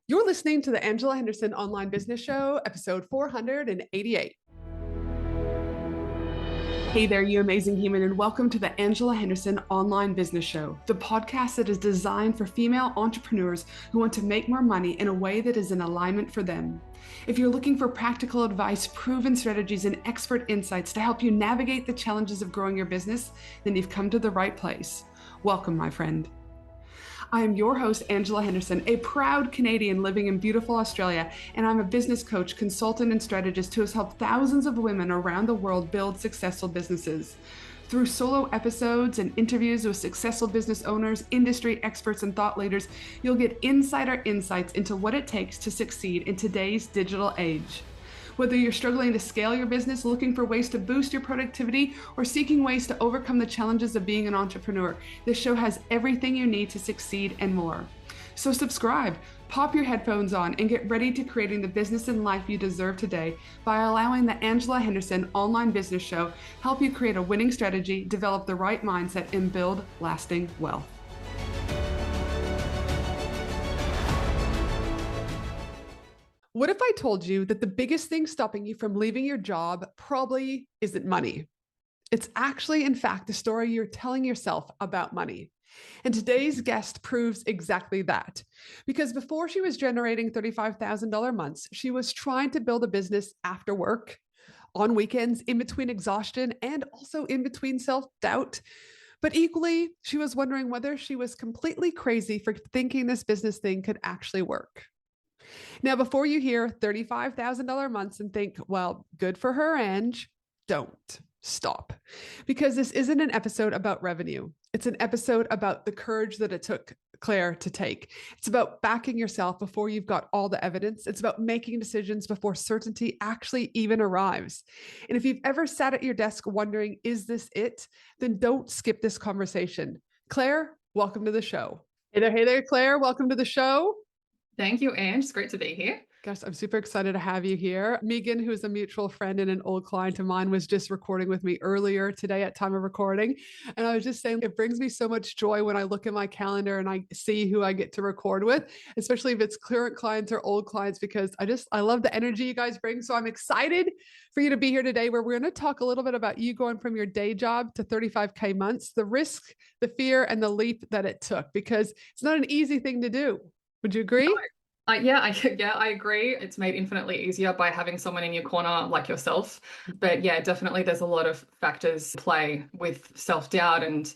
You're listening to the Angela Henderson Online Business Show, episode 488. Hey there, you amazing human, and welcome to the Angela Henderson Online Business Show, the podcast that is designed for female entrepreneurs who want to make more money in a way that is in alignment for them. If you're looking for practical advice, proven strategies, and expert insights to help you navigate the challenges of growing your business, then you've come to the right place. Welcome, my friend. I am your host, Angela Henderson, a proud Canadian living in beautiful Australia, and I'm a business coach, consultant, and strategist who has helped thousands of women around the world build successful businesses. Through solo episodes and interviews with successful business owners, industry experts, and thought leaders, you'll get insider insights into what it takes to succeed in today's digital age. Whether you're struggling to scale your business, looking for ways to boost your productivity, or seeking ways to overcome the challenges of being an entrepreneur, this show has everything you need to succeed and more. So subscribe, pop your headphones on, and get ready to creating the business and life you deserve today by allowing the Angela Henderson Online Business Show help you create a winning strategy, develop the right mindset, and build lasting wealth. What if I told you that the biggest thing stopping you from leaving your job probably isn't money? It's actually, in fact, the story you're telling yourself about money. And today's guest proves exactly that. Because before she was generating $35,000 months, she was trying to build a business after work, on weekends, in between exhaustion, and also in between self-doubt. But equally, she was wondering whether she was completely crazy for thinking this business thing could actually work. Now, before you hear $35,000 months and think, well, good for her, Ange, don't stop. Because this isn't an episode about revenue. It's an episode about the courage that it took Claire to take. It's about backing yourself before you've got all the evidence. It's about making decisions before certainty actually even arrives. And if you've ever sat at your desk wondering, is this it? Then don't skip this conversation. Claire, welcome to the show. Hey there, Claire. Welcome to the show. Thank you, Ange. It's great to be here. Gosh, I'm super excited to have you here. Megan, who is a mutual friend and an old client of mine, was just recording with me earlier today at time of recording. And I was just saying, it brings me so much joy when I look at my calendar and I see who I get to record with, especially if it's current clients or old clients, because I love the energy you guys bring. So I'm excited for you to be here today, where we're going to talk a little bit about you going from your day job to 35K months, the risk, the fear, and the leap that it took, because it's not an easy thing to do. Would you agree? No. Yeah, I agree. It's made infinitely easier by having someone in your corner like yourself. But yeah, definitely there's a lot of factors play with self-doubt, and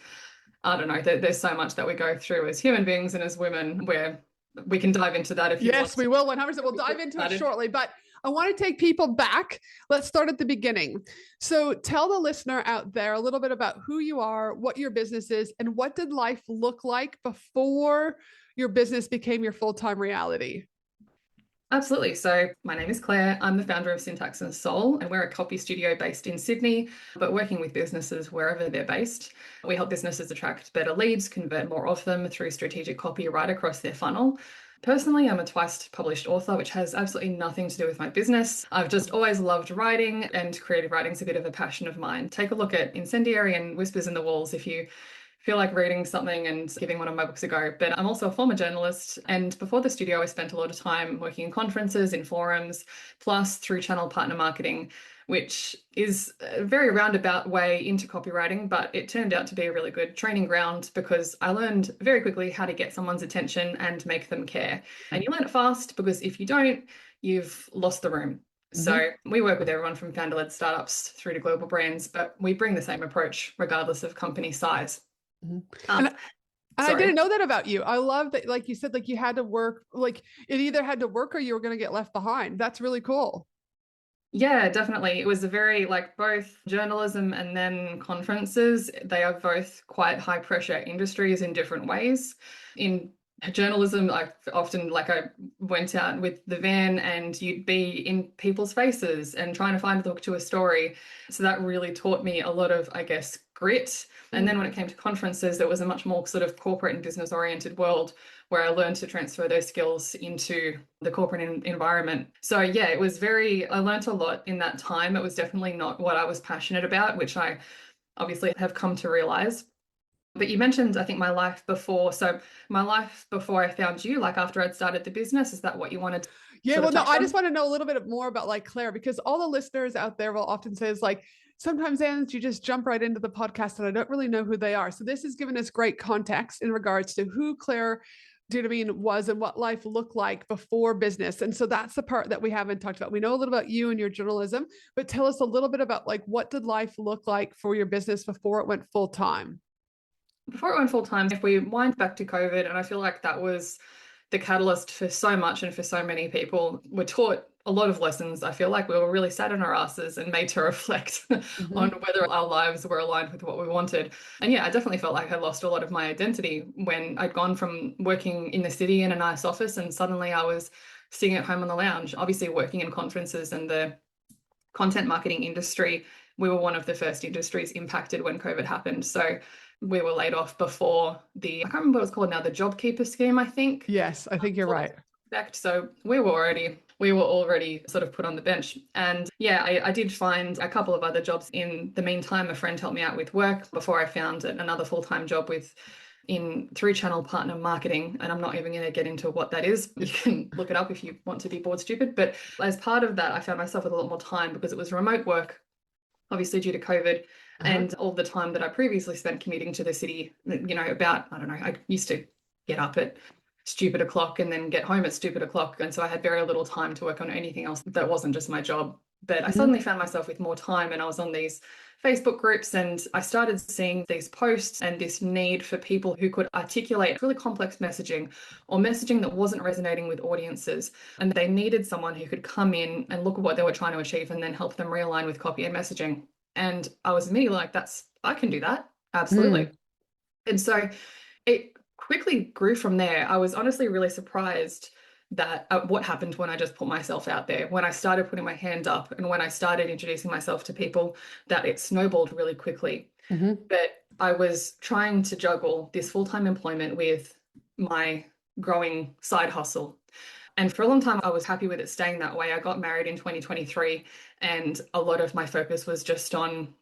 I don't know, there's so much that we go through as human beings and as women where we can dive into that if you want. Yes, we will. 100%. We'll dive into it shortly, but I want to take people back. Let's start at the beginning. So tell the listener out there a little bit about who you are, what your business is, and what did life look like before your business became your full-time reality? Absolutely. So my name is Claire. I'm the founder of Syntax and Soul, and we're a copy studio based in Sydney, but working with businesses wherever they're based. We help businesses attract better leads, convert more of them through strategic copy right across their funnel. Personally, I'm a twice published author, which has absolutely nothing to do with my business. I've just always loved writing, and creative writing is a bit of a passion of mine. Take a look at Incendiary and Whispers in the Walls if you feel like reading something and giving one of my books a go. But I'm also a former journalist, and before the studio I spent a lot of time working in conferences, in forums, plus through channel partner marketing, which is a very roundabout way into copywriting, but it turned out to be a really good training ground because I learned very quickly how to get someone's attention and make them care. And you learn it fast, because if you don't, you've lost the room. So we work with everyone from founder-led startups through to global brands, but we bring the same approach regardless of company size. And I didn't know that about you. I love that, like you said, like you had to work, like it either had to work or you were going to get left behind. That's really cool. Yeah, definitely. It was a very, like, both journalism and then conferences, they are both quite high pressure industries in different ways. In journalism, I went out with the van and you'd be in people's faces and trying to find the hook to a story. So that really taught me a lot of, I guess, grit. And then when it came to conferences, there was a much more sort of corporate and business oriented world where I learned to transfer those skills into the corporate environment. So yeah, I learned a lot in that time. It was definitely not what I was passionate about, which I obviously have come to realize. But you mentioned, I think, my life before. So my life before I found you, like after I'd started the business, is that what you wanted to Yeah, sort well, of no, touch I on? just want to know a little bit more about like Claire, because all the listeners out there will often say is like, sometimes Anne, you just jump right into the podcast and I don't really know who they are. So this has given us great context in regards to who Claire, do you know what I mean, was and what life looked like before business. And so that's the part that we haven't talked about. We know a little about you and your journalism, but tell us a little bit about like what did life look like for your business before it went full time? Before it went full time, if we wind back to COVID, and I feel like that was the catalyst for so much and for so many people, we're taught a lot of lessons. I feel like we were really sat on our asses and made to reflect on Mm-hmm. whether our lives were aligned with what we wanted. And yeah, I definitely felt like I lost a lot of my identity when I'd gone from working in the city in a nice office and suddenly I was sitting at home on the lounge, obviously working in conferences and the content marketing industry. We were one of the first industries impacted when COVID happened. So we were laid off before I can't remember what it's called now, the JobKeeper scheme, I think. Yes, I think you're right. So we were already sort of put on the bench. And yeah, I did find a couple of other jobs in the meantime. A friend helped me out with work before I found another full-time job in three-channel partner marketing. And I'm not even going to get into what that is. You can look it up if you want to be bored stupid. But as part of that, I found myself with a lot more time because it was remote work, obviously due to COVID, Uh-huh. and all the time that I previously spent commuting to the city, about, I don't know, I used to get up at stupid o'clock and then get home at stupid o'clock. And so I had very little time to work on anything else that wasn't just my job. But I Mm-hmm. suddenly found myself with more time and I was on these Facebook groups and I started seeing these posts and this need for people who could articulate really complex messaging or messaging that wasn't resonating with audiences. And they needed someone who could come in and look at what they were trying to achieve and then help them realign with copy and messaging. And I was immediately like, I can do that. Absolutely. Mm. And so it quickly grew from there. I was honestly really surprised that what happened when I just put myself out there, when I started putting my hand up and when I started introducing myself to people, that it snowballed really quickly. Mm-hmm. But I was trying to juggle this full-time employment with my growing side hustle. And for a long time, I was happy with it staying that way. I got married in 2023, and a lot of my focus was just on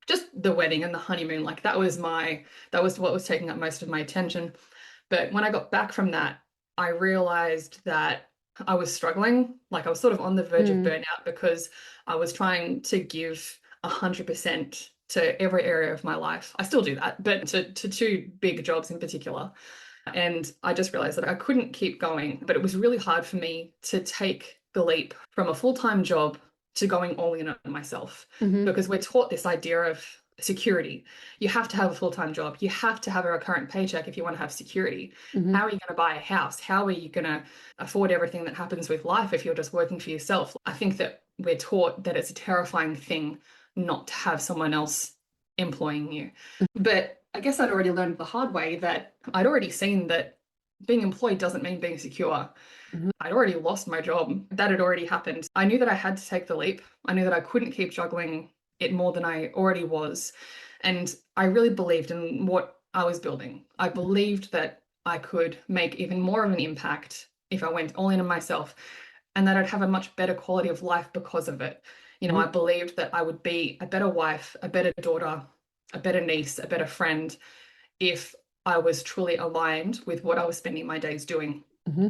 just the wedding and the honeymoon. Like that was what was taking up most of my attention. But when I got back from that, I realized that I was struggling. Like I was sort of on the verge of Mm. burnout because I was trying to give 100% to every area of my life. I still do that, but to two big jobs in particular. And I just realized that I couldn't keep going, but it was really hard for me to take the leap from a full-time job to going all in on myself Mm-hmm. because we're taught this idea of security. You have to have a full-time job. You have to have a recurrent paycheck if you want to have security. How Mm-hmm. are you going to buy a house? How are you going to afford everything that happens with life if you're just working for yourself? I think that we're taught that it's a terrifying thing not to have someone else employing you. But I guess I'd already learned the hard way that I'd already seen that being employed doesn't mean being secure. Mm-hmm. I'd already lost my job. That had already happened. I knew that I had to take the leap. I knew that I couldn't keep juggling it more than I already was. And I really believed in what I was building. I believed that I could make even more of an impact if I went all in on myself and that I'd have a much better quality of life because of it. I Mm-hmm. believed that I would be a better wife, a better daughter, a better niece, a better friend if I was truly aligned with what I was spending my days doing. Mm-hmm.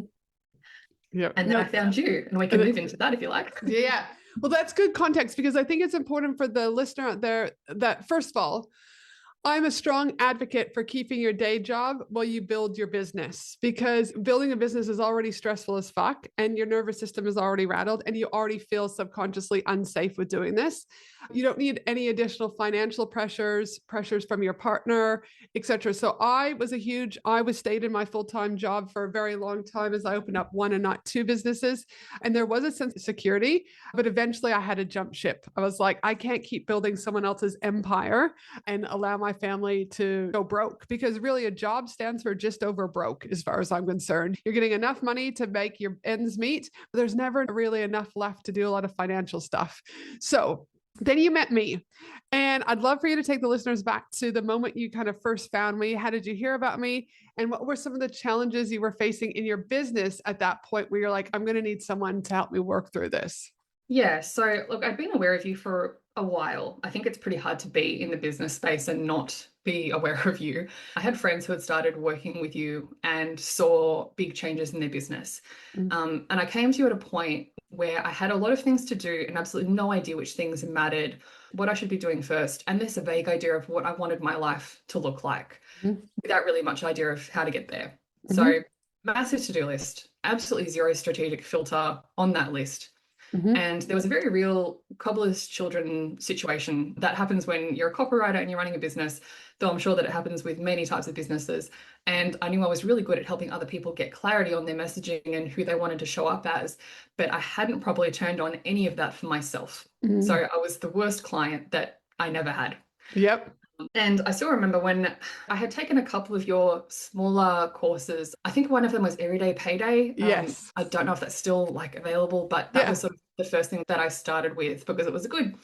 Yeah. And then I No. found you, and we can move into that if you like. Yeah. Well, that's good context because I think it's important for the listener out there that, first of all, I'm a strong advocate for keeping your day job while you build your business because building a business is already stressful as fuck and your nervous system is already rattled and you already feel subconsciously unsafe with doing this. You don't need any additional financial pressures from your partner, etc. So I was stayed in my full-time job for a very long time as I opened up one and not two businesses. And there was a sense of security, but eventually I had to jump ship. I was like, I can't keep building someone else's empire and allow my family to go broke because really a job stands for just over broke as far as I'm concerned. You're getting enough money to make your ends meet, but there's never really enough left to do a lot of financial stuff. So then you met me. And I'd love for you to take the listeners back to the moment you kind of first found me. How did you hear about me? And what were some of the challenges you were facing in your business at that point where you're like, I'm going to need someone to help me work through this? Yeah, so look, I've been aware of you for a while. I think it's pretty hard to be in the business space and not be aware of you. I had friends who had started working with you and saw big changes in their business. And I came to you at a point where I had a lot of things to do and absolutely no idea which things mattered, what I should be doing first, and this a vague idea of what I wanted my life to look like without really much idea of how to get there. Mm-hmm. So, massive to do list, absolutely zero strategic filter on that list. Mm-hmm. And there was a very real cobbler's children situation that happens when you're a copywriter and you're running a business, though I'm sure that it happens with many types of businesses. And I knew I was really good at helping other people get clarity on their messaging and who they wanted to show up as, but I hadn't probably turned on any of that for myself. Mm-hmm. So I was the worst client that I never had. Yep. And I still remember when I had taken a couple of your smaller courses. I think one of them was Everyday Payday. Yes. I don't know if that's still like available, but that was sort of the first thing that I started with because it was a good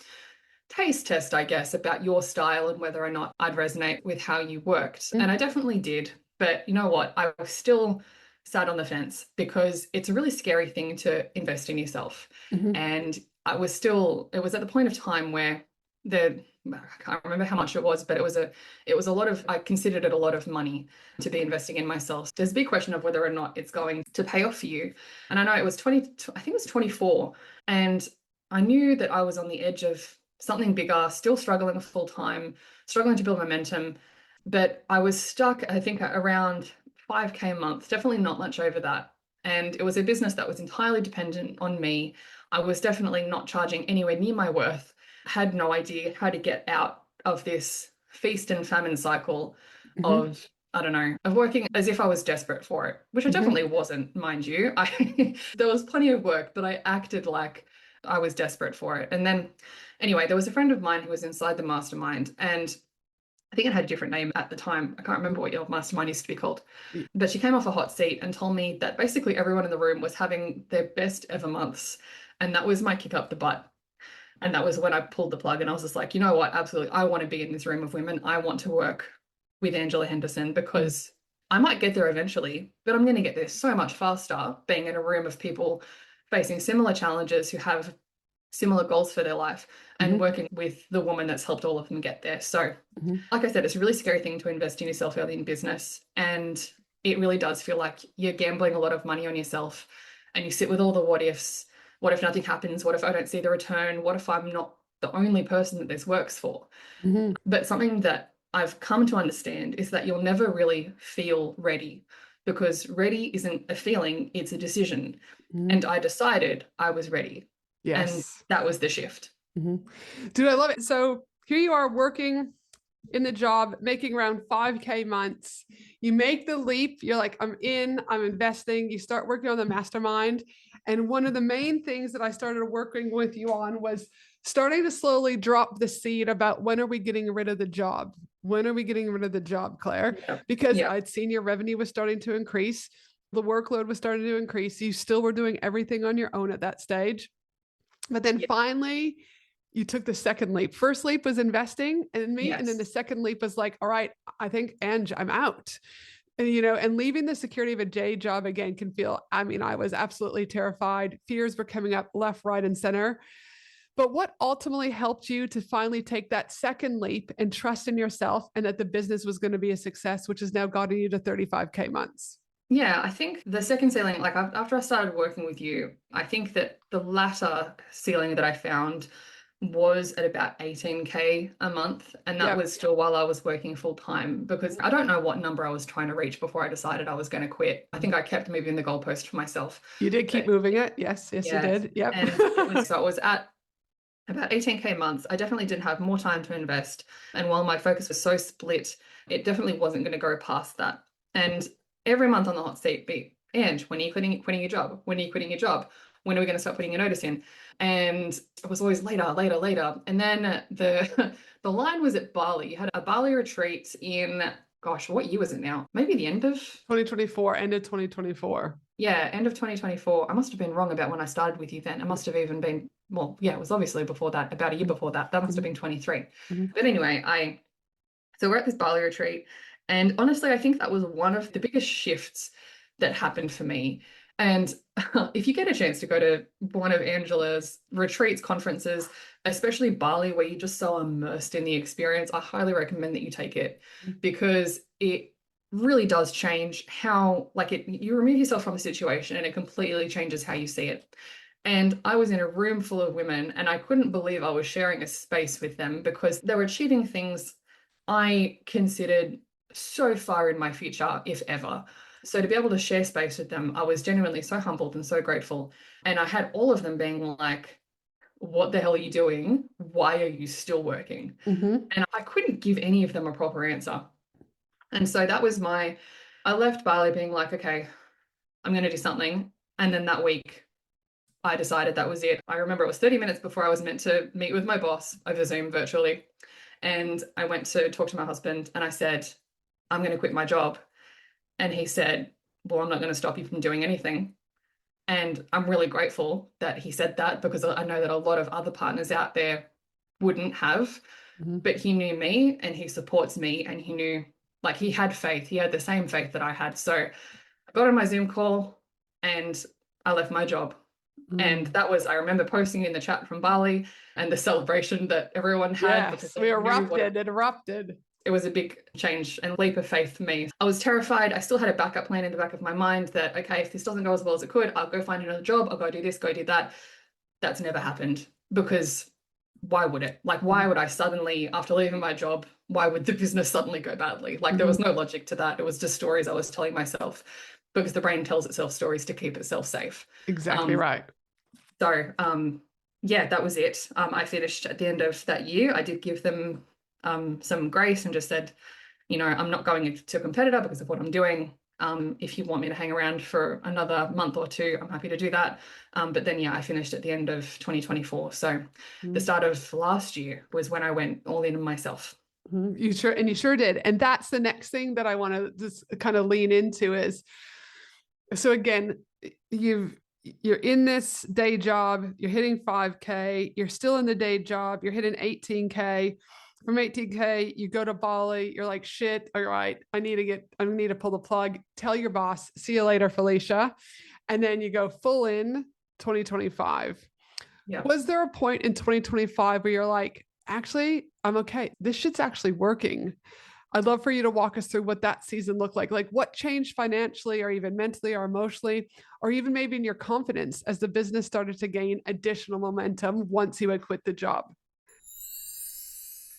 taste test, I guess, about your style and whether or not I'd resonate with how you worked. And I definitely did. But you know what? I was still sat on the fence because it's a really scary thing to invest in yourself. And it was at the point of time where I can't remember how much it was, but it was a lot of, I considered it a lot of money to be investing in myself. There's a big question of whether or not it's going to pay off for you. And I know I think it was 24. And I knew that I was on the edge of something bigger, still struggling full time, struggling to build momentum. But I was stuck, I think, around 5K a month, definitely not much over that. And it was a business that was entirely dependent on me. I was definitely not charging anywhere near my worth, had no idea how to get out of this feast and famine cycle of, I don't know, of working as if I was desperate for it, which I definitely wasn't, mind you. There was plenty of work, but I acted like I was desperate for it. And then, anyway, there was a friend of mine who was inside the mastermind, and I think it had a different name at the time. I can't remember what your mastermind used to be called. But she came off a hot seat and told me that basically everyone in the room was having their best ever months. And that was my kick up the butt. And that was when I pulled the plug and I was just like, you know what? Absolutely. I want to be in this room of women. I want to work with Angela Henderson because I might get there eventually, but I'm going to get there so much faster being in a room of people facing similar challenges who have similar goals for their life and working with the woman that's helped all of them get there. So, like I said, it's a really scary thing to invest in yourself early in business. And it really does feel like you're gambling a lot of money on yourself and you sit with all the what ifs. What if nothing happens? What if I don't see the return? What if I'm not the only person that this works for? But something that I've come to understand is that you'll never really feel ready because ready isn't a feeling, it's a decision. And I decided I was ready. Yes. And that was the shift. Dude, I love it. So here you are working in the job, making around 5K months. You make the leap. You're like, I'm investing. You start working on the mastermind. And one of the main things that I started working with you on was starting to slowly drop the seed about when are we getting rid of the job? When are we getting rid of the job, Claire? Because I'd seen your revenue was starting to increase. The workload was starting to increase. You still were doing everything on your own at that stage. But then finally, you took the second leap. First leap was investing in me. And then the second leap was like, all right, I think, Ange, I'm out. And, and leaving the security of a day job again can feel, I was absolutely terrified. Fears were coming up left, right, and center. But what ultimately helped you to finally take that second leap and trust in yourself and that the business was going to be a success, which has now gotten you to 35K months? Yeah, I think the second ceiling, like after I started working with you, I think that the latter ceiling that I found was at about 18K a month. And that was still while I was working full time because I don't know what number I was trying to reach before I decided I was going to quit. I think I kept moving the goalpost for myself. You did keep moving it. Yes, you did. Yep. And it was at about 18K months. I definitely did have more time to invest. And while my focus was so split, it definitely wasn't going to go past that. And every month on the hot seat be, Ange, when are you quitting your job? When are you quitting your job? When are we going to start putting your notice in? And it was always later. And then the line was at Bali. You had a Bali retreat in, gosh, what year was it now? Maybe the end of 2024, end of 2024. Yeah, end of 2024. I must have been wrong about when I started with you then. It must have even been, well, yeah, it was obviously before that, about a year before that. That must have been 23. But anyway, so we're at this Bali retreat. And honestly, I think that was one of the biggest shifts that happened for me. And if you get a chance to go to one of Angela's retreats, conferences, especially Bali, where you're just so immersed in the experience, I highly recommend that you take it because it really does change how, like, you remove yourself from a situation and it completely changes how you see it. And I was in a room full of women and I couldn't believe I was sharing a space with them because they were achieving things I considered so far in my future, if ever. So to be able to share space with them, I was genuinely so humbled and so grateful. And I had all of them being like, what the hell are you doing? Why are you still working? Mm-hmm. And I couldn't give any of them a proper answer. And so that was I left Bali being like, okay, I'm going to do something. And then that week, I decided that was it. I remember it was 30 minutes before I was meant to meet with my boss over Zoom virtually. And I went to talk to my husband and I said, I'm going to quit my job. And he said, well, I'm not going to stop you from doing anything. And I'm really grateful that he said that because I know that a lot of other partners out there wouldn't have. Mm-hmm. But he knew me and he supports me and he knew, like, he had faith. He had the same faith that I had. So I got on my Zoom call and I left my job. And that was, I remember posting in the chat from Bali and the celebration that everyone had because Yes, we they knew what erupted. it was a big change and leap of faith for me. I was terrified. I still had a backup plan in the back of my mind that, okay, if this doesn't go as well as it could, I'll go find another job. I'll go do this, go do that. That's never happened because why would it? Like, why would I suddenly, after leaving my job, why would the business suddenly go badly? Like, there was no logic to that. It was just stories I was telling myself because the brain tells itself stories to keep itself safe. Exactly right. So, yeah, that was it. I finished at the end of that year. I did give them some grace and just said, you know, I'm not going to a competitor because of what I'm doing. If you want me to hang around for another month or two, I'm happy to do that. But then, yeah, I finished at the end of 2024. So the start of last year was when I went all in myself. You sure did. And that's the next thing that I want to just kind of lean into is, so again, you're in this day job, you're hitting 5K, you're still in the day job, you're hitting 18K. From 18K, you go to Bali, you're like, shit, all right, I need to pull the plug. Tell your boss, see you later, Felicia. And then you go full in 2025. Yeah. Was there a point in 2025 where you're like, actually, I'm okay. This shit's actually working. I'd love for you to walk us through what that season looked like what changed financially or even mentally or emotionally, or even maybe in your confidence as the business started to gain additional momentum once you had quit the job.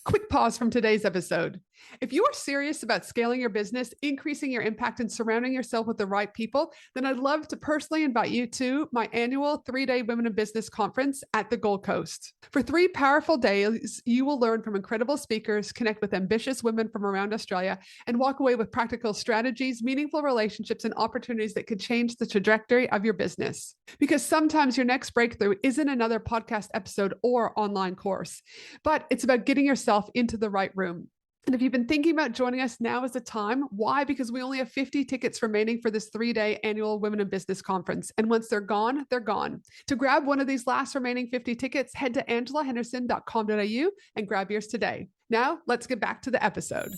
Quick pause from today's episode. If you are serious about scaling your business, increasing your impact, and surrounding yourself with the right people, then I'd love to personally invite you to my annual 3-day Women in Business conference at the Gold Coast. For 3 powerful days, you will learn from incredible speakers, connect with ambitious women from around Australia, and walk away with practical strategies, meaningful relationships, and opportunities that could change the trajectory of your business. Because sometimes your next breakthrough isn't another podcast episode or online course, but it's about getting yourself into the right room. And if you've been thinking about joining us, now is the time. Why? Because we only have 50 tickets remaining for this 3-day annual Women in Business conference. And once they're gone, they're gone. To grab one of these last remaining 50 tickets, head to angelahenderson.com.au and grab yours today. Now, let's get back to the episode.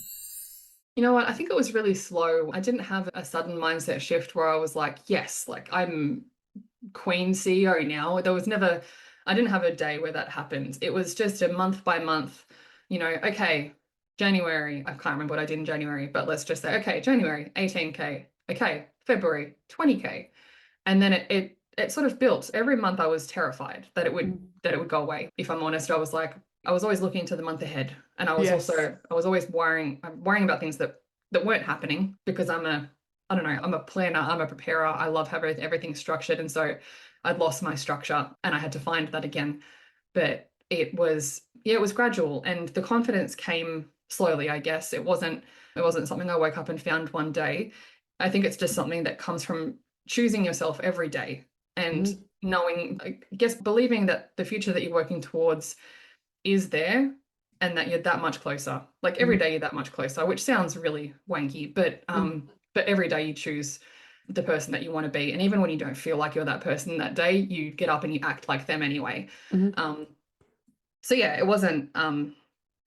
You know what? I think it was really slow. I didn't have a sudden mindset shift where I was like, yes, like I'm Queen CEO now. I didn't have a day where that happened. It was just a month by month, okay, January, I can't remember what I did in January, but let's just say, okay, January, 18K. Okay, February, 20K. And then it sort of built. Every month I was terrified that it would go away. If I'm honest, I was always looking to the month ahead. And I was always worrying about things that weren't happening because I'm a planner, I'm a preparer. I love having everything structured. And so I'd lost my structure and I had to find that again. But it was gradual and the confidence came slowly, I guess. It wasn't something I woke up and found one day. I think it's just something that comes from choosing yourself every day and knowing, I guess, believing that the future that you're working towards is there and that you're that much closer. Like every day you're that much closer, which sounds really wanky, but every day you choose the person that you want to be. And even when you don't feel like you're that person that day, you get up and you act like them anyway. So yeah, it wasn't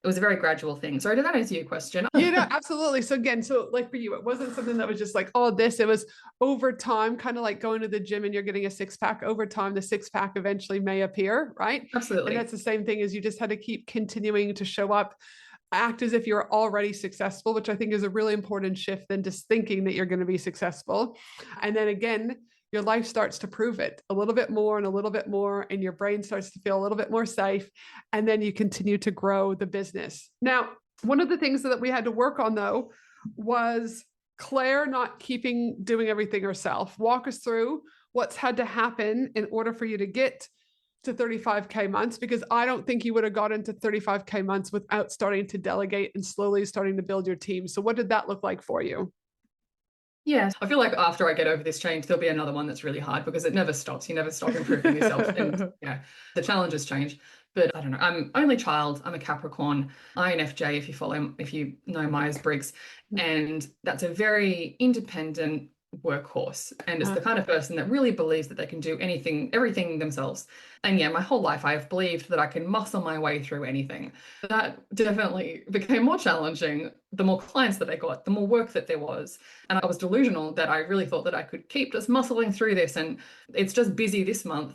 it was a very gradual thing. Sorry, did that answer your question? Yeah, no, absolutely. So again, so like for you, it wasn't something that was just like, oh, this, it was over time, kind of like going to the gym and you're getting a six pack over time, the six pack eventually may appear, right? And Absolutely. that's the same thing as you just had to keep continuing to show up, act as if you're already successful, which I think is a really important shift than just thinking that you're going to be successful. And then again, your life starts to prove it a little bit more and a little bit more, and your brain starts to feel a little bit more safe. And then you continue to grow the business. Now, one of the things that we had to work on though was Claire not doing everything herself. Walk us through what's had to happen in order for you to get to 35K months, because I don't think you would have gotten to 35K months without starting to delegate and slowly starting to build your team. So what did that look like for you? Yes, I feel like after I get over this change, there'll be another one that's really hard because it never stops. You never stop improving yourself. And yeah, the challenges change. But I don't know. I'm only child. I'm a Capricorn, INFJ if you know Myers-Briggs. And that's a very independent workhorse. And it's the kind of person that really believes that they can do everything themselves. And yeah, my whole life I've believed that I can muscle my way through anything. That definitely became more challenging the more clients that I got, the more work that there was. And I was delusional that I really thought that I could keep just muscling through this and it's just busy this month.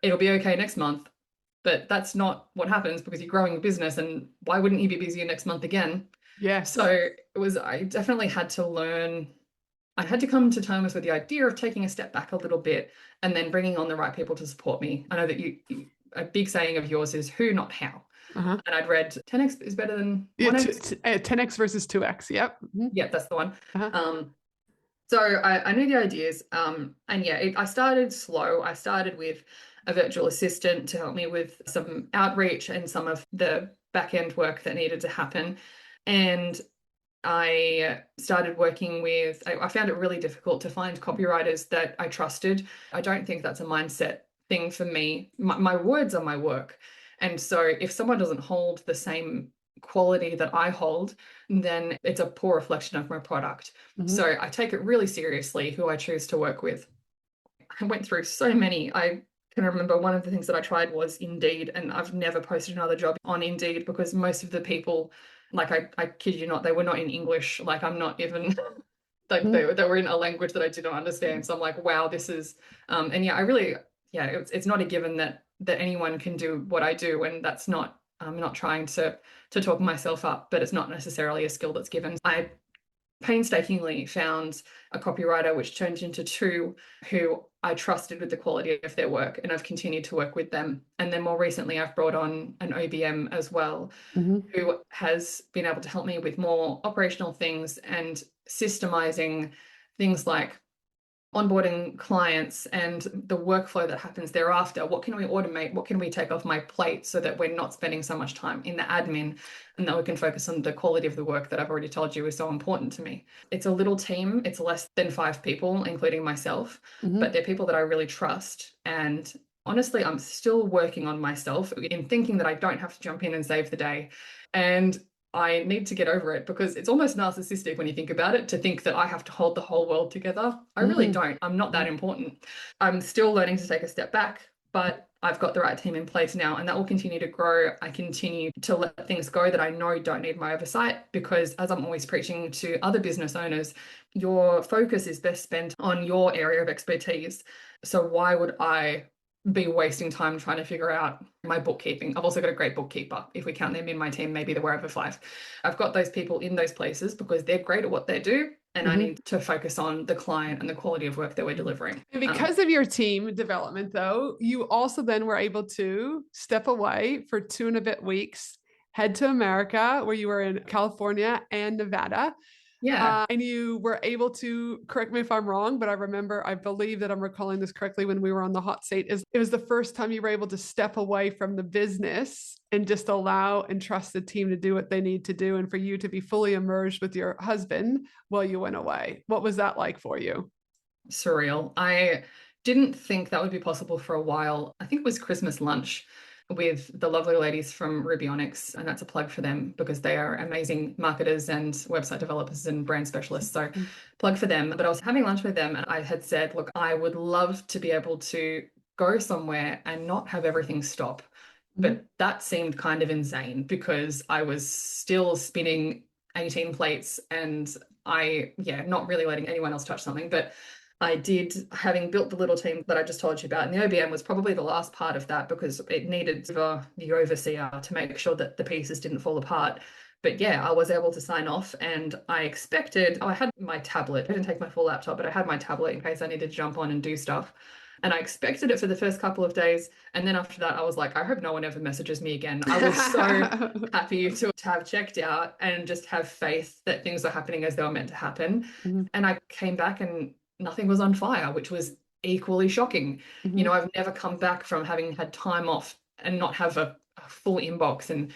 It'll be okay next month. But that's not what happens because you're growing a business and why wouldn't you be busier next month again? Yes. So I definitely had to learn. I had to come to terms with the idea of taking a step back a little bit and then bringing on the right people to support me. I know that a big saying of yours is who, not how. Uh-huh. And I'd read 10x is better than Yeah, 1x. 10x versus 2x. Yep. Mm-hmm. Yeah, that's the one. Uh-huh. So I knew the ideas. And yeah, I started slow. I started with a virtual assistant to help me with some outreach and some of the back end work that needed to happen. And I started working with, I found it really difficult to find copywriters that I trusted. I don't think that's a mindset thing for me. My words are my work. And so if someone doesn't hold the same quality that I hold, then it's a poor reflection of my product. Mm-hmm. So I take it really seriously who I choose to work with. I went through so many. I can remember one of the things that I tried was Indeed, and I've never posted another job on Indeed because most of the people, like I kid you not, they were not in English. Like I'm not even like they were in a language that I did not understand. So I'm like, wow, this is and yeah, it's not a given that anyone can do what I do, and that's not I'm not trying to talk myself up, but it's not necessarily a skill that's given. I painstakingly found a copywriter, which turned into two who I trusted with the quality of their work, and I've continued to work with them. And then more recently, I've brought on an OBM as well, who has been able to help me with more operational things and systemizing things like onboarding clients and the workflow that happens thereafter. What can we automate? What can we take off my plate so that we're not spending so much time in the admin and that we can focus on the quality of the work that I've already told you is so important to me. It's a little team. It's less than 5 people, including myself, but they're people that I really trust. And honestly, I'm still working on myself in thinking that I don't have to jump in and save the day. And I need to get over it because it's almost narcissistic when you think about it to think that I have to hold the whole world together. I really don't. I'm not that important. I'm still learning to take a step back, but I've got the right team in place now and that will continue to grow. I continue to let things go that I know don't need my oversight because, as I'm always preaching to other business owners, your focus is best spent on your area of expertise. So why would I be wasting time trying to figure out my bookkeeping? I've also got a great bookkeeper. If we count them in my team, maybe there were over 5. I've got those people in those places because they're great at what they do. And I need to focus on the client and the quality of work that we're delivering. And because of your team development, though, you also then were able to step away for 2 and a bit weeks, head to America, where you were in California and Nevada. Yeah. And you were able to, correct me if I'm wrong, but I believe that I'm recalling this correctly when we were on the hot seat, is it was the first time you were able to step away from the business and just allow and trust the team to do what they need to do and for you to be fully immersed with your husband while you went away. What was that like for you? Surreal. I didn't think that would be possible for a while. I think it was Christmas lunch with the lovely ladies from Rubionics, and that's a plug for them because they are amazing marketers and website developers and brand specialists. So plug for them. But I was having lunch with them and I had said, look, I would love to be able to go somewhere and not have everything stop. But that seemed kind of insane because I was still spinning 18 plates and not really letting anyone else touch something. But I did, having built the little team that I just told you about, and the OBM was probably the last part of that because it needed the overseer to make sure that the pieces didn't fall apart. But yeah, I was able to sign off and I had my tablet. I didn't take my full laptop, but I had my tablet in case I needed to jump on and do stuff. And I expected it for the first couple of days. And then after that, I was like, I hope no one ever messages me again. I was so happy to have checked out and just have faith that things were happening as they were meant to happen. And I came back and nothing was on fire, which was equally shocking. You know, I've never come back from having had time off and not have a full inbox and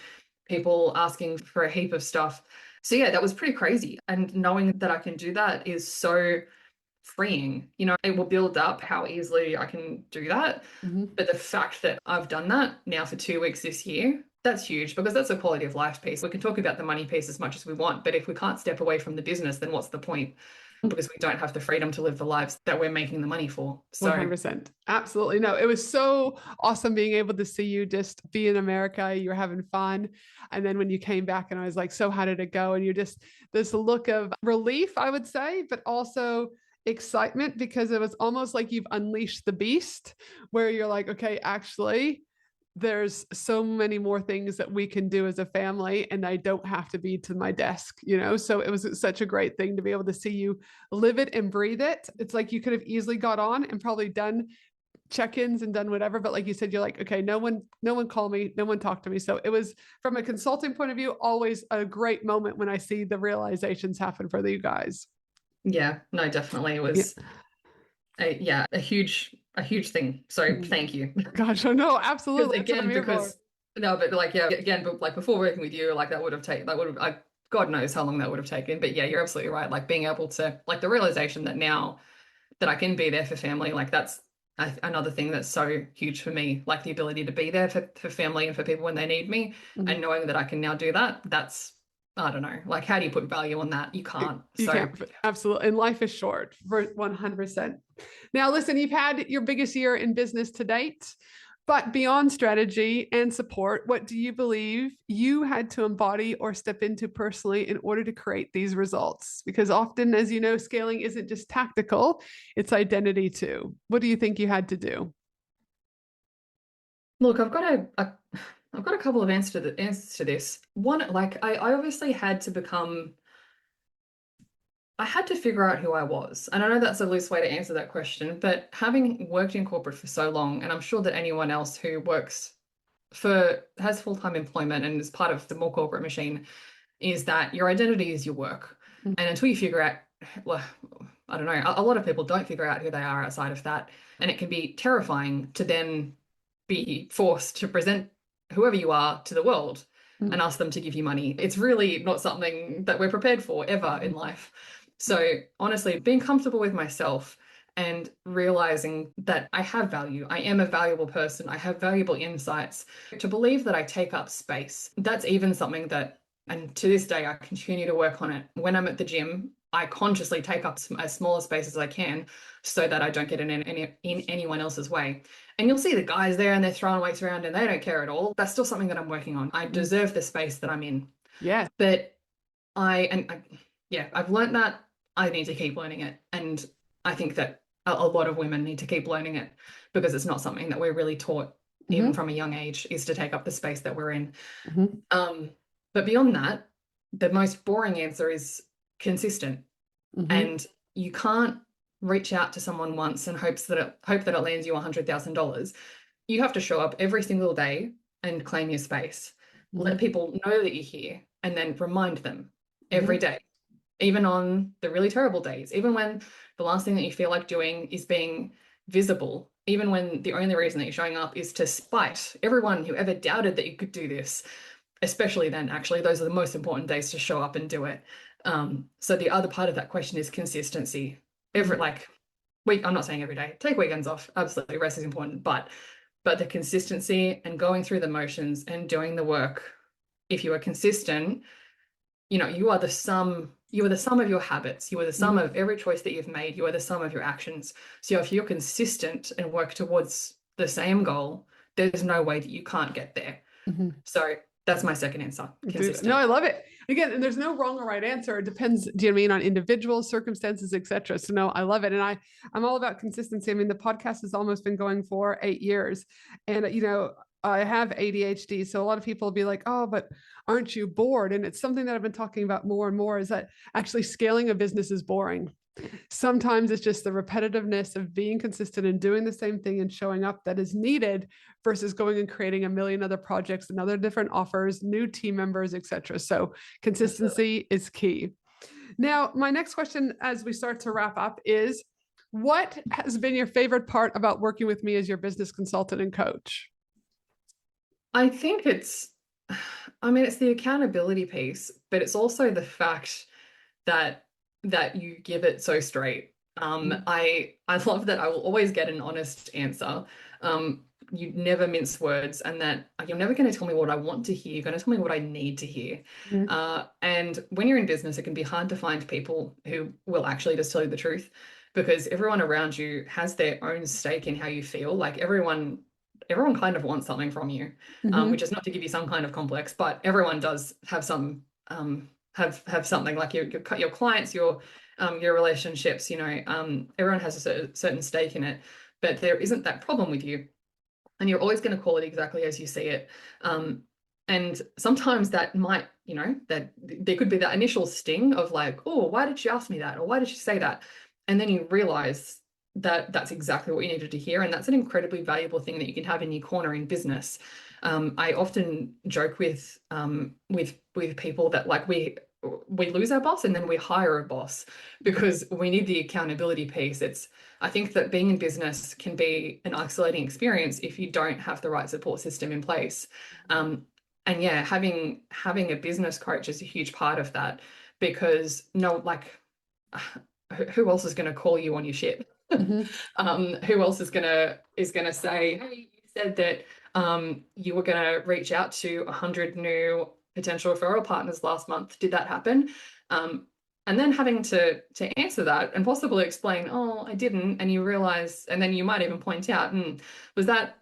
people asking for a heap of stuff. So yeah, that was pretty crazy. And knowing that I can do that is so freeing. You know, it will build up how easily I can do that. But the fact that I've done that now for 2 weeks this year, that's huge because that's a quality of life piece. We can talk about the money piece as much as we want, but if we can't step away from the business, then what's the point? Because we don't have the freedom to live the lives that we're making the money for. So 100%. Absolutely. No, it was so awesome being able to see you just be in America. You were having fun. And then when you came back and I was like, so how did it go? And you just, this look of relief, I would say, but also excitement because it was almost like you've unleashed the beast where you're like, okay, actually, there's so many more things that we can do as a family and I don't have to be to my desk, you know? So it was such a great thing to be able to see you live it and breathe it. It's like you could have easily got on and probably done check-ins and done whatever, but like you said, you're like, okay, no one called me, no one talked to me. So it was, from a consulting point of view, always a great moment when I see the realizations happen for you guys. yeah, no, definitely it was a huge thing. So thank you. Gosh, oh no, absolutely. That's what I'm here for. No, but like again, but like before working with you, like that would have God knows how long that would have taken. But yeah, you're absolutely right. Like being able to, like the realization that now that I can be there for family, like that's another thing that's so huge for me. Like the ability to be there for family and for people when they need me, and knowing that I can now do that. That's, I don't know. Like, how do you put value on that? You can't. You can't. Absolutely. And life is short for 100%. Now, listen, you've had your biggest year in business to date, but beyond strategy and support, what do you believe you had to embody or step into personally in order to create these results? Because often, as you know, scaling isn't just tactical, it's identity too. What do you think you had to do? Look, I've got a couple of answers to this. One, like I obviously had to I had to figure out who I was. And I know that's a loose way to answer that question, but having worked in corporate for so long, and I'm sure that anyone else who has full-time employment and is part of the more corporate machine, is that your identity is your work. And until you figure out, well, I don't know, a lot of people don't figure out who they are outside of that. And it can be terrifying to then be forced to present whoever you are to the world and ask them to give you money. It's really not something that we're prepared for ever in life. So honestly, being comfortable with myself and realizing that I have value, I am a valuable person, I have valuable insights, to believe that I take up space. That's even something that, and to this day, I continue to work on it. When I'm at the gym, I consciously take up as small a space as I can so that I don't get in anyone else's way. And you'll see the guys there and they're throwing weights around and they don't care at all. That's still something that I'm working on. I deserve the space that I'm in. Yeah. But I've learned that I need to keep learning it. And I think that a lot of women need to keep learning it because it's not something that we're really taught even from a young age, is to take up the space that we're in. But beyond that, the most boring answer is consistent. And you can't reach out to someone once and hope that it lands you $100,000. You have to show up every single day and claim your space. Let people know that you're here and then remind them every day, even on the really terrible days, even when the last thing that you feel like doing is being visible, even when the only reason that you're showing up is to spite everyone who ever doubted that you could do this. Especially then, actually, those are the most important days to show up and do it. So the other part of that question is consistency. I'm not saying every day, take weekends off. Absolutely, rest is important, but the consistency and going through the motions and doing the work. If you are consistent, you know, you are the sum of your habits. You are the sum of every choice that you've made. You are the sum of your actions. So if you're consistent and work towards the same goal, there's no way that you can't get there. Mm-hmm. So that's my second answer. Dude, no, Consistent. I love it. Again, and there's no wrong or right answer. It depends, do you know what I mean, on individuals, circumstances, etc. So no, I love it. And I'm all about consistency. I mean, the podcast has almost been going for 8 years. And I have ADHD. So a lot of people will be like, oh, but aren't you bored? And it's something that I've been talking about more and more, is that actually scaling a business is boring. Sometimes it's just the repetitiveness of being consistent and doing the same thing and showing up that is needed versus going and creating a million other projects and other different offers, new team members, etc. So Absolutely. consistency is key. Now, my next question as we start to wrap up is, what has been your favorite part about working with me as your business consultant and coach? I think it's the accountability piece, but it's also the fact that you give it so straight. I love that I will always get an honest answer. You never mince words, and that you're never going to tell me what I want to hear. You're going to tell me what I need to hear. Mm-hmm. And when you're in business, it can be hard to find people who will actually just tell you the truth, because everyone around you has their own stake in how you feel. Like everyone kind of wants something from you, Mm-hmm. which is not to give you some kind of complex, but everyone does have some have something, like your clients, your relationships. Everyone has a certain stake in it, but there isn't that problem with you, and you're always going to call it exactly as you see it. And sometimes that might, that there could be that initial sting of like, oh, why did she ask me that, or why did she say that? And then you realize that that's exactly what you needed to hear, and that's an incredibly valuable thing that you can have in your corner in business. I often joke with people that, like, we lose our boss and then we hire a boss because we need the accountability piece. I think that being in business can be an isolating experience if you don't have the right support system in place. And yeah, having a business coach is a huge part of that, because no, like, who else is going to call you on your shit? Mm-hmm. Who else is gonna say, hey, you said that you were gonna reach out to 100 new potential referral partners last month. Did that happen? And then having to answer that and possibly explain, oh, I didn't, and you realize, and then you might even point out, was that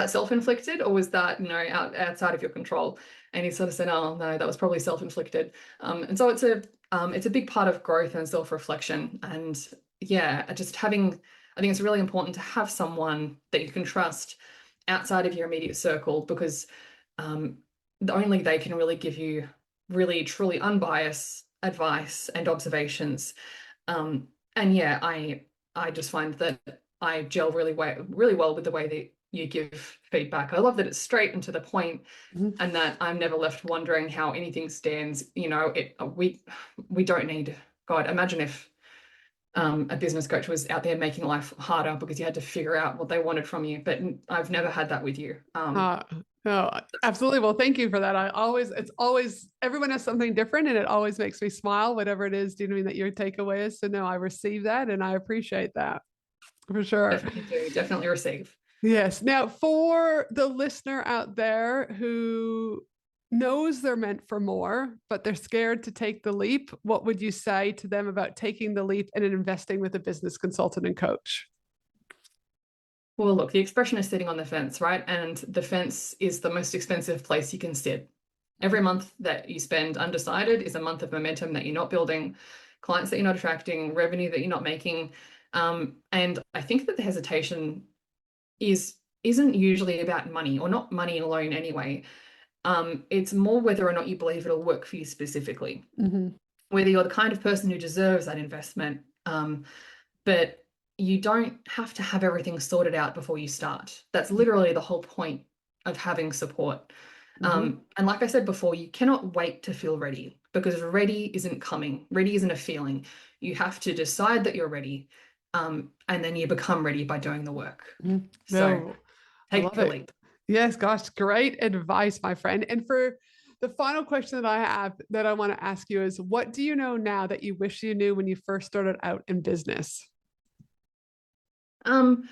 self-inflicted, or was that, outside of your control? And he sort of said, oh no, that was probably self-inflicted. And so it's a big part of growth and self-reflection. And yeah, I think it's really important to have someone that you can trust outside of your immediate circle, because only they can really give you really truly unbiased advice and observations. And yeah, I just find that I gel really well with the way that you give feedback. I love that it's straight and to the point, Mm-hmm. and that I'm never left wondering how anything stands. We don't need, God, imagine if a business coach was out there making life harder because you had to figure out what they wanted from you. But I've never had that with you. Uh, no, absolutely. Well, thank you for that. It's always, everyone has something different and it always makes me smile, whatever it is, do you know what I mean, that your takeaway is. So no, I receive that and I appreciate that for sure. Definitely do. Definitely receive. Yes. Now, for the listener out there who knows they're meant for more, but they're scared to take the leap, what would you say to them about taking the leap and investing with a business consultant and coach? Well, look, the expression is sitting on the fence, right? And the fence is the most expensive place you can sit. Every month that you spend undecided is a month of momentum that you're not building, clients that you're not attracting, revenue that you're not making. And I think that the hesitation isn't usually about money, or not money alone anyway. It's more whether or not you believe it'll work for you specifically, Mm-hmm. whether you're the kind of person who deserves that investment. But you don't have to have everything sorted out before you start. That's literally the whole point of having support. Mm-hmm. And like I said before, you cannot wait to feel ready, because ready isn't coming. Ready isn't a feeling. You have to decide that you're ready, and then you become ready by doing the work. Mm-hmm. So No, I take love the it. leap. Yes, gosh, great advice, my friend. And for the final question that I have that I want to ask you is, what do you know now that you wish you knew when you first started out in business? Um,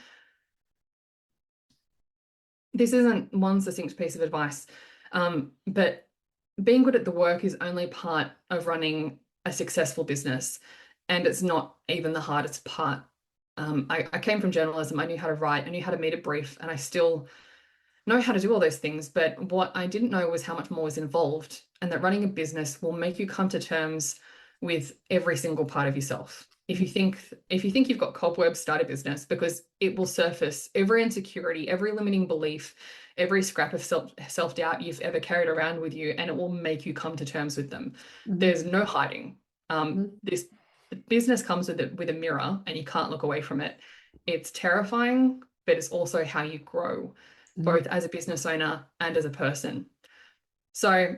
this isn't one succinct piece of advice, but being good at the work is only part of running a successful business, and it's not even the hardest part. I came from journalism. I knew how to write, I knew how to meet a brief, and I still know how to do all those things. But what I didn't know was how much more was involved, and that running a business will make you come to terms with every single part of yourself. If you think you've got cobwebs, start a business, because it will surface every insecurity, every limiting belief, every scrap of self-doubt you've ever carried around with you, and it will make you come to terms with them. There's no hiding. This business comes with a mirror, and you can't look away from it. It's terrifying, but it's also how you grow, both as a business owner and as a person. So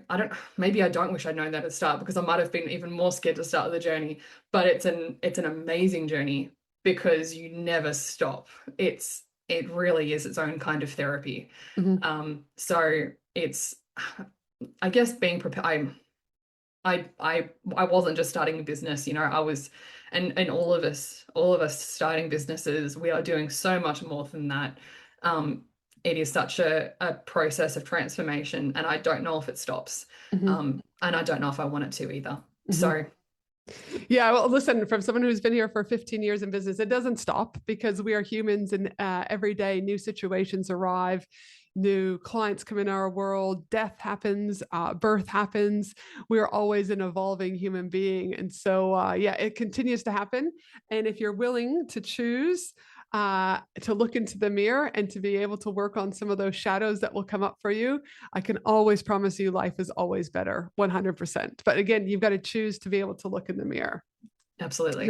maybe I don't wish I'd known that at the start, because I might have been even more scared to start the journey, but it's an amazing journey because you never stop. It really is its own kind of therapy. So it's, I guess, being prepared. I wasn't just starting a business, I was, and all of us starting businesses, we are doing so much more than that. It is such a process of transformation, and I don't know if it stops. And I don't know if I want it to either. So yeah, well, listen, from someone who's been here for 15 years in business, it doesn't stop, because we are humans, and every day new situations arrive, new clients come in our world, death happens, birth happens. We're always an evolving human being. And so, yeah, it continues to happen. And if you're willing to choose to look into the mirror and to be able to work on some of those shadows that will come up for you, I can always promise you life is always better, 100%. But again, you've got to choose to be able to look in the mirror. absolutely.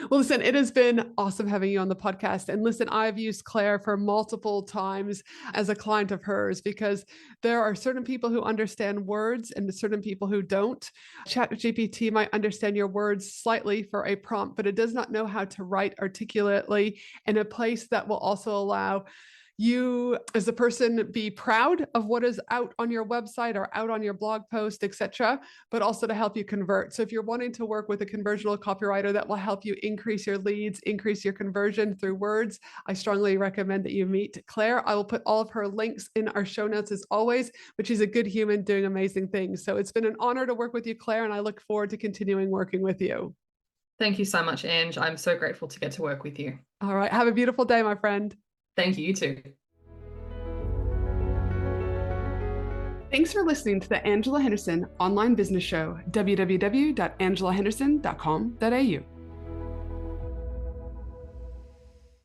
Well, listen, it has been awesome having you on the podcast. And listen, I've used Claire for multiple times as a client of hers, because there are certain people who understand words and certain people who don't. ChatGPT might understand your words slightly for a prompt, but it does not know how to write articulately in a place that will also allow you as a person be proud of what is out on your website or out on your blog post, etc., but also to help you convert. So if you're wanting to work with a conversational copywriter that will help you increase your leads, increase your conversion through words, I strongly recommend that you meet Claire. I will put all of her links in our show notes as always, but she's a good human doing amazing things. So it's been an honor to work with you, Claire, and I look forward to continuing working with you. Thank you so much, Ange. I'm so grateful to get to work with you. All right. Have a beautiful day, my friend. Thank you, you too. Thanks for listening to the Angela Henderson Online Business Show, www.angelahenderson.com.au.